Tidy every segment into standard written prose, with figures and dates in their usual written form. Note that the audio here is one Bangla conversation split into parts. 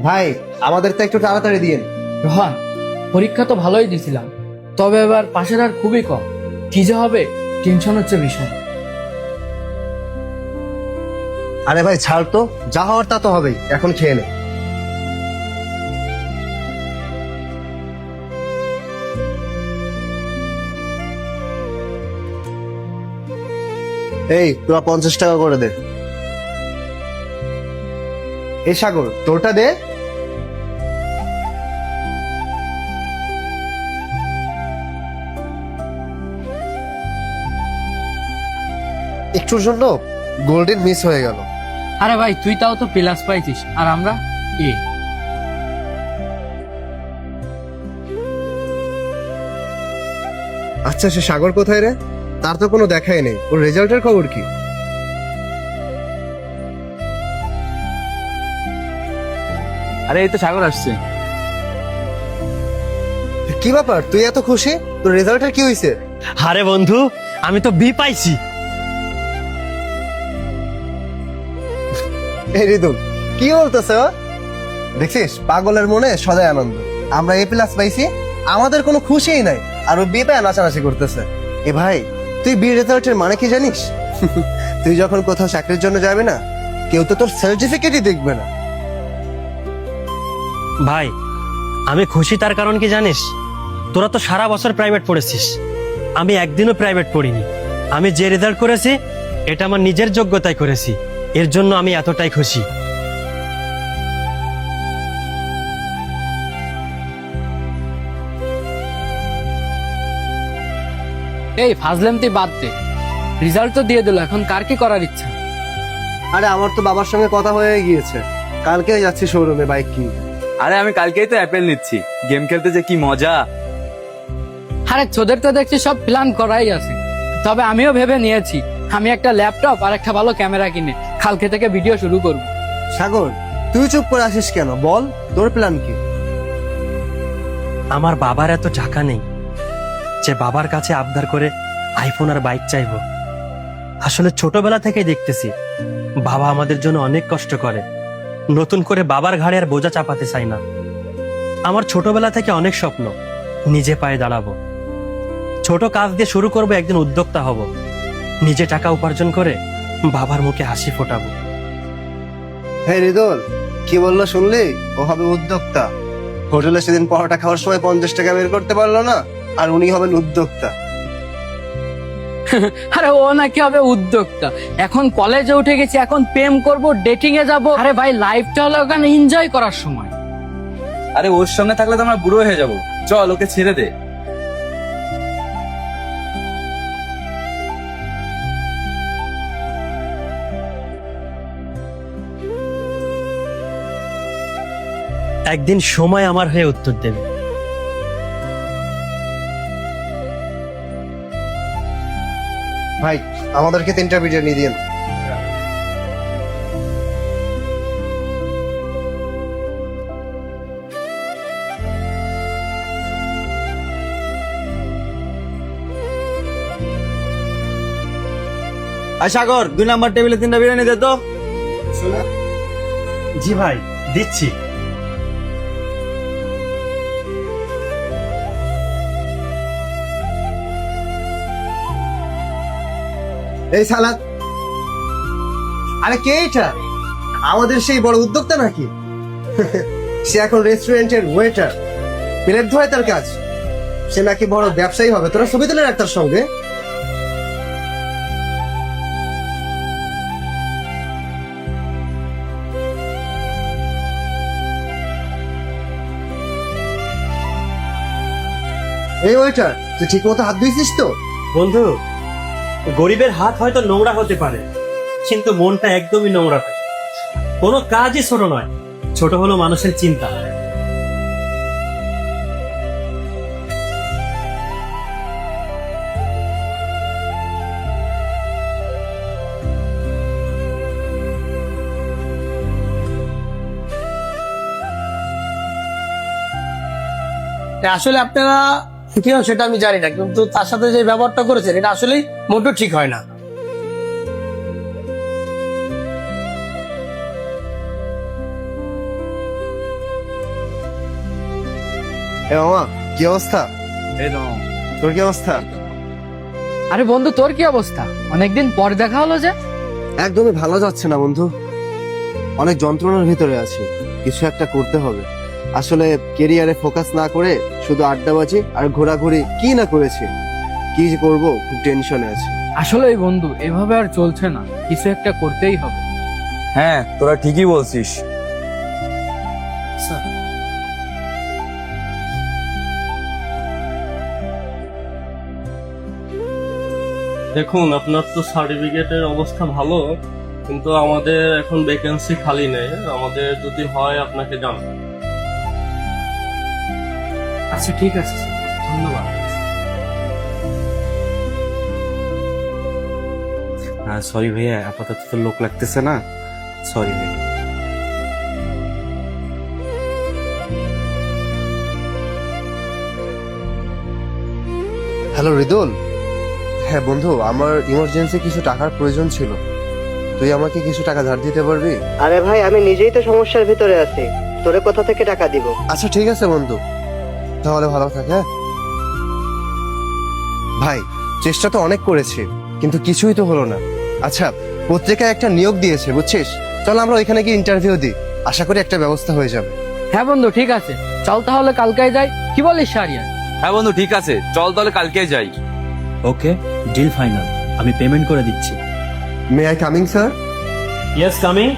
ভাই আমাদের তো একটু তাড়াতাড়ি দিন। রোহান, পরীক্ষা তো ভালোই দিছিলাম, তবে এবার পাশের আর খুবই কম। কি যে হবে, টেনশন হচ্ছে ভীষণ। আরে ভাই ছাড় তো, যা হওয়ার তা তো হবেই, এখন খেয়ে নে। এই তোরা 50 টাকা করে দে। এই সাগর তোরটা দে। একটুর জন্য গোল্ডেন মিস হয়ে গেল। আরে ভাই, তুই তাও তো প্লাস পাইছিস, আর আমরা এ। আচ্ছা সে সাগর কোথায় রে? তার তো কোনো দেখাই নেই, ওর রেজাল্টের খবর কি? আরে এই তো সাগর আসছে। কি ব্যাপার, তুই এত খুশি? তোর রেজাল্টের কি হয়েছে? আরে বন্ধু, আমি তো বি পাইছি। এই রিদুল কি বলতেছে ও? দেখছিস পাগলের মনে সদাই আনন্দ। আমরা এ প্লাস পাইছি, আমাদের কোনো খুশিই নাই, আর ও বি পায় নাচানাচি করতেছে। এ ভাই, তুই বি রেজাল্টের মানে কি জানিস? তুই যখন কোথাও চাকরির জন্য যাবি না, কেউ তো তোর সার্টিফিকেটই দেখবে না। ভাই, আমি খুশি তার কারণ কি জানিস? তোরা তো সারা বছর প্রাইভেট পড়েছিস, আমি একদিনও প্রাইভেট পড়িনি। আমি যে রেজাল্ট করেছি এটা আমার নিজের যোগ্যতায় করেছি, এর জন্য আমি এতটাই খুশি। এই ফাজলামতি বাদ দে, রেজাল্ট তো দিয়ে দিল, এখন কার কি করার ইচ্ছা? আরে আমার তো বাবার সঙ্গে কথা হয়ে গিয়েছে, কালকে যাচ্ছি শোরুমে বাইক কিনতে। আরে আমি কালকেই তো অ্যাপেল নিচ্ছি, গেম খেলতে যে কি মজা। আরে তোদের তো দেখছি সব প্ল্যান করাই আছে, তবে আমিও ভেবে নিয়েছি আমি একটা ল্যাপটপ আর একটা ভালো ক্যামেরা কিনে কালকে থেকে ভিডিও শুরু করব। সাগর তুই চুপ করে আসিস কেন, বল তোর প্ল্যান কি? আমার বাবার এত টাকা নেই যে বাবার কাছে আবদার করে আইফোন আর বাইক চাইবো। আসলে ছোটবেলা থেকেই দেখতেছি বাবা আমাদের জন্য অনেক কষ্ট করে, নতুন করে বাবার ঘাড়ে আর বোঝা চাপাতে চাই না। আমার ছোটবেলা থেকে অনেক স্বপ্ন, নিজে পায়ে দাঁড়াবো, ছোট কাজ দিয়ে শুরু করব, একদিন উদ্যোক্তা হব, নিজে টাকা উপার্জন করে বাবার মুখে হাসি ফোটাবো। হ্যাঁ রিদুল, কি বললো শুনলি? ও হবে উদ্যোক্তা। হোটেলে সেদিন পরোটা খাওয়ার সময় 50 টাকা বের করতে পারলো না, আর উনি হবেন উদ্যোক্তা। আরে ও নাকি হবে উদ্যোক্তা? এখন কলেজে উঠে গেছি, এখন প্রেম করব, ডেটিং এ যাব। আরে ভাই, লাইফটা হলো ওখানে এনজয় করার সময়। আরে ওর সঙ্গে থাকলে তো আমরা বুড়ো হয়ে যাব, চল ওকে ছেড়ে দে। একদিন সময় আমার হয়ে উত্তর দেবে। ভাই আমাদেরকে 3টা বিরিয়ানি দিন। আর সাগর 2 নাম্বার টেবিলে 3টা বিরিয়ানি দে তো। জি ভাই, দিচ্ছি। এই সালাদ, আরে কে এটা? আমাদের সেই বড় উদ্যোক্তা নাকি? সে এখন রেস্টুরেন্টের ওয়েটার, প্লেট ধোয় তার কাজ। সে নাকি বড় ব্যবসায়ী হবে, তোরা ছবি তুলে রাখ তার সঙ্গে। এই ওয়েটার, তুই ঠিক মতো হাত ধুইছিস তো? বন্ধু, গরিবের হাত হয়তো নোংরা হতে পারে, কিন্তু মনটা একদমই নোংরা নয়। কোনো কাজই ছোট নয়, ছোট হলো মানুষের চিন্তা। আসলে আপনারা কি হয় সেটা আমি জানি না, কিন্তু তার সাথে যে ব্যবহারটা করেছেন এটা আসলেই মোটেও ঠিক হয় না। এ মামা, কি অবস্থা? এই তো তোর কি অবস্থা? আরে বন্ধু, তোর কি অবস্থা? অনেকদিন পর দেখা হলো যে। একদমই ভালো যাচ্ছে না বন্ধু, অনেক যন্ত্রণার ভিতরে আছি। কিছু একটা করতে হবে। আসলে কেরিয়ারে ফোকাস না করে শুধু আড্ডাবাজি আর ঘোরাঘুরি কি না করেছি। কি যে করবো, খুব টেনশনে আছি। আসলে এই বন্ধু, এভাবে আর চলছে না, কিছু একটা করতেই হবে। হ্যাঁ, তোরা ঠিকই বলছিস। দেখুন, আপনার তো সার্টিফিকেটের অবস্থা ভালো, কিন্তু আমাদের এখন ভ্যাকেন্সি খালি নেই। আমাদের যদি হয় আপনাকে জানাবো। আচ্ছা ঠিক আছে স্যার, ধন্যবাদ। সরি ভাইয়া, আপাতত তো লোক লাগতেছে না। সরি ভাইয়া। হ্যালো রিদুল। হ্যাঁ বন্ধু, আমার ইমার্জেন্সি কিছু টাকার প্রয়োজন ছিল। তুই আমাকে কিছু টাকা ধার দিতে পারবি? আরে ভাই, আমি নিজেই তো সমস্যার ভিতরে আছি, তোরে কোথা থেকে টাকা দিব? আচ্ছা ঠিক আছে বন্ধু, তাহলে ভালো থাকে। হ্যাঁ ভাই, চেষ্টা তো অনেক করেছি, কিন্তু কিছুই তো হলো না। আচ্ছা, পত্রিকায় একটা নিয়োগ দিয়েছে বুঝছিস, চল আমরা ওইখানে গিয়ে ইন্টারভিউ দিই, আশা করি একটা ব্যবস্থা হয়ে যাবে। হ্যাঁ বন্ধু, ঠিক আছে, চল তাহলে কালকে যাই। কি বলিস শাহরিয়ার? হ্যাঁ বন্ধু, ঠিক আছে, চল তাহলে কালকে যাই। ওকে, ডিল ফাইনাল। আমি পেমেন্ট করে দিচ্ছি। May I coming sir? Yes, coming.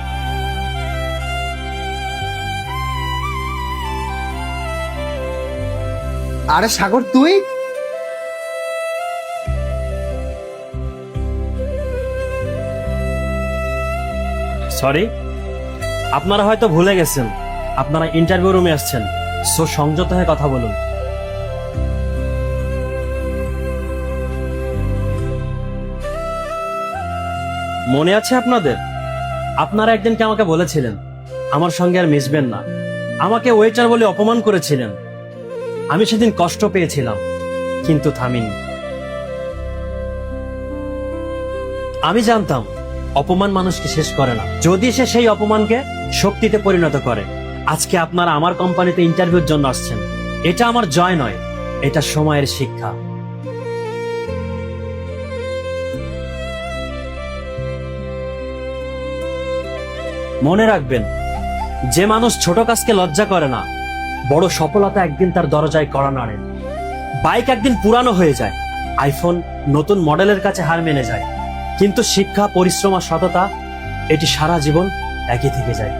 আরে সাগর, তুই? সরি, আপনারা হয়তো ভুলে গেছেন আপনারা ইন্টারভিউ রুমে আসছেন, সো সংযত হয়ে কথা বলুন। মনে আছে আপনাদের? আপনারা একদিনকে আমাকে বলেছিলেন আমার সঙ্গে আর মিশবেন না, আমাকে ওয়েটার বলে অপমান করেছিলেন। আমি সেদিন কষ্ট পেয়েছিলাম, কিন্তু থামিনি। আমি জানতাম অপমান মানুষকে শেষ করে না, যদি সে সেই অপমানকে শক্তিতে পরিণত করে। আজকে আপনারা আমার কোম্পানিতে ইন্টারভিউর জন্য আসছেন, এটা আমার জয় নয়, এটা সময়ের শিক্ষা। মনে রাখবেন, যে মানুষ ছোট কাজকে লজ্জা করে না, বড় সফলতা একদিন তার দরজায় কড়া নাড়ে। বাইক একদিন পুরানো হয়ে যায়, আইফোন নতুন মডেলের কাছে হার মেনে যায়, কিন্তু শিক্ষা, পরিশ্রম আর সততা এটি সারা জীবন একই থেকে যায়।